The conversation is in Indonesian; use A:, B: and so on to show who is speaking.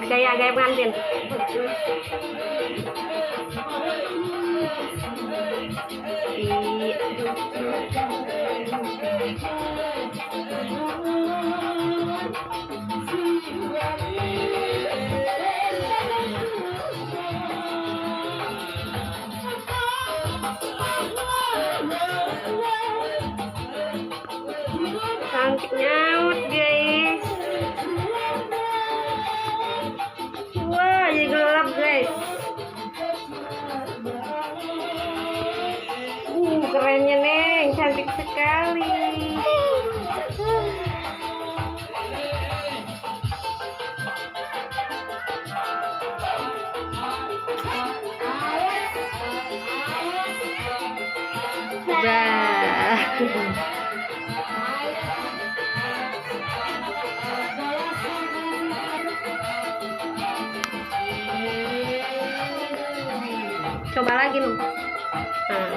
A: Gaya-gaya pengantin. Cantik nyaut guys. Wah, jadi gelap guys. Kerennya Neng, cantik sekali. Bah. Coba lagi loh. Nah.